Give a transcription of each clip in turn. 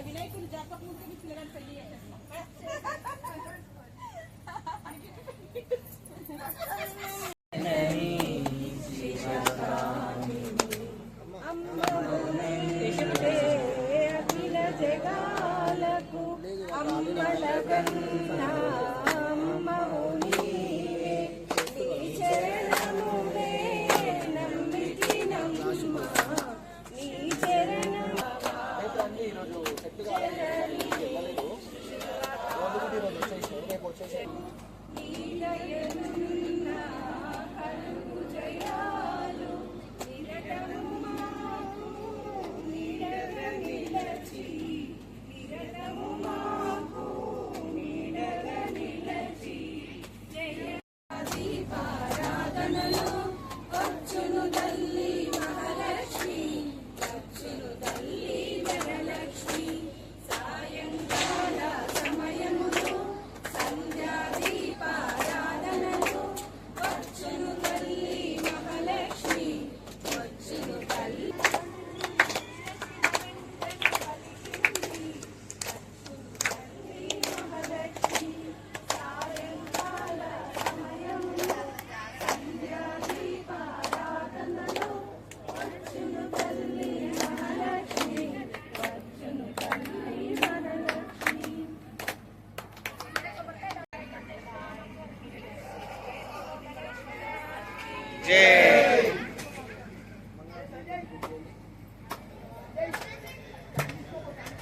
వినాయకుడు జరపకముందు పిల్లగాని పెళ్లి చేసేస్తాం. అఖిల జగాలకు అమ్మలగన్నా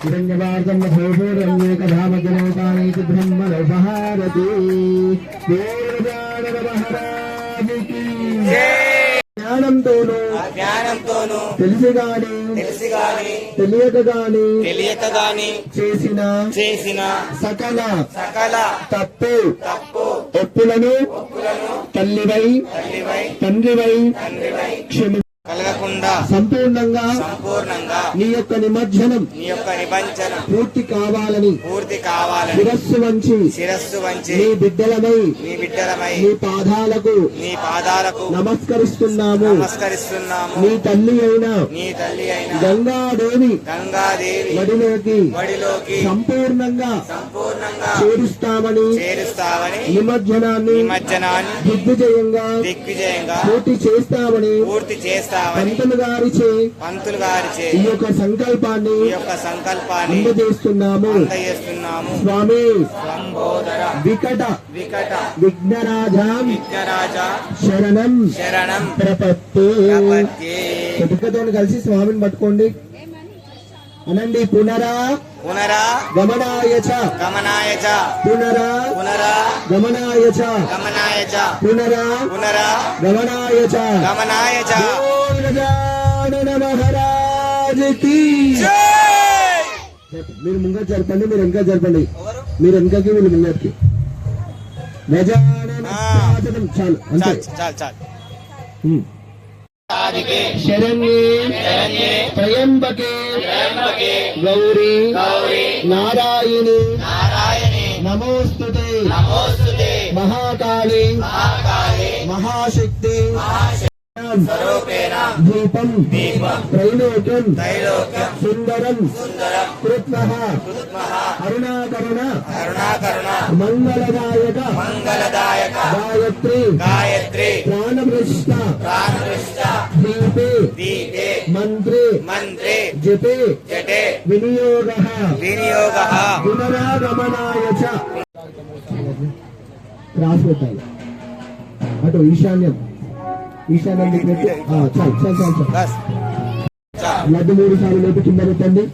हिरण्यवार्तं भोजोरण्येकधामजनोतानीति ब्रह्मलोपहारति महाराज की జ్ఞానంతోను తెలియక గాని చేసిన సకల తప్పు ఒప్పులను తల్లివై తండ్రివై క్షమి కలగకుండా సంపూర్ణంగా నీ యొక్క నిమజ్జనం పూర్తి కావాలని శిరస్సు వంచి నీ బిడ్డలమై నీ పాదాలకు నమస్కరిస్తున్నాము నీ తల్లి అయిన గంగాదేవి వడిలోకి సంపూర్ణంగా చేరుస్తామని నిమజ్జనాన్ని దిగ్విజయంగా పూర్తి చేస్తామని పంతులు గారిచే ఈ యొక్క సంకల్పాన్ని అందజేస్తున్నాము. స్వామి వికట విఘ్నరాజా శరణం ప్రపత్తే. కలిసి స్వామిని పట్టుకోండి, అనండి. పునరా గమనాయ చ పునరా గమనాయ చ పునరా గమనాయ చ గజానన మహారాజ్ కి. మీరు ముంగట జరపండి, మీరు వెనక జరపండి, మీరు వెనకకి వీళ్ళు ముంగటికి. గజానన చాలు అంతే. శరణ్యే త్రయంబకే గౌరీ నారాయణి నమోస్తుతే మహాకాళి మహాశక్తి దీపం త్రైలోక్యం సుందరం కృత్నః అరుణాకరణ మంగళదాయక గాయత్రి ప్రాణమృష్ట దీపే మంత్రే జపే వినియోగః పునరాగమనాయ చ. క్రాస్ పెట్టాలి అటు ఈశాన్యం లడ్డు 3 సార్లు లేపి కింద పెట్టండి.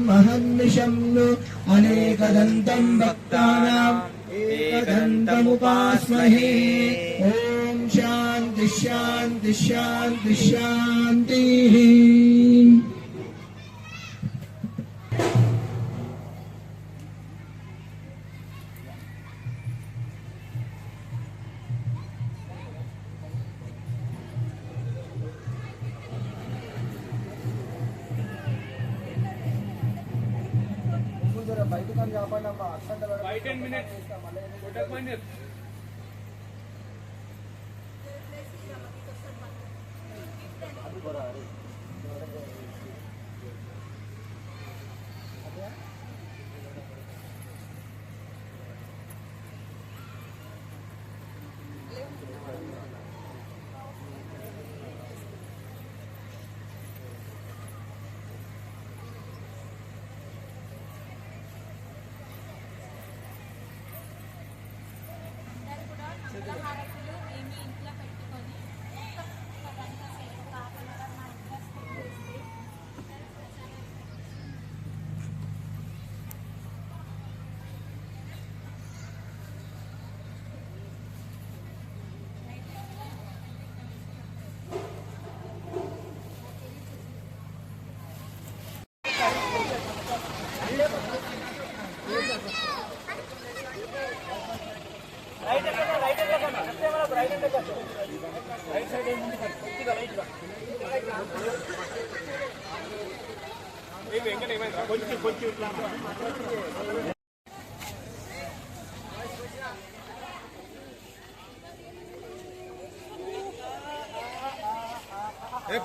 మహర్నిశం అనేకదంతం భక్తానాం ఏకదంతముపాస్మహే. ఓం శాంతి శాంతి శాంతి శాంతి. అందరూ కూడా మంగళహారతులు మేము ఇంట్లో పెట్టుకొని ఒక గంట సేపు కాకుండా మా ఇంట్లో స్పెండ్ చేసి అందరూ ప్రసాదం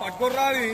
పట్టుకోర్రా అది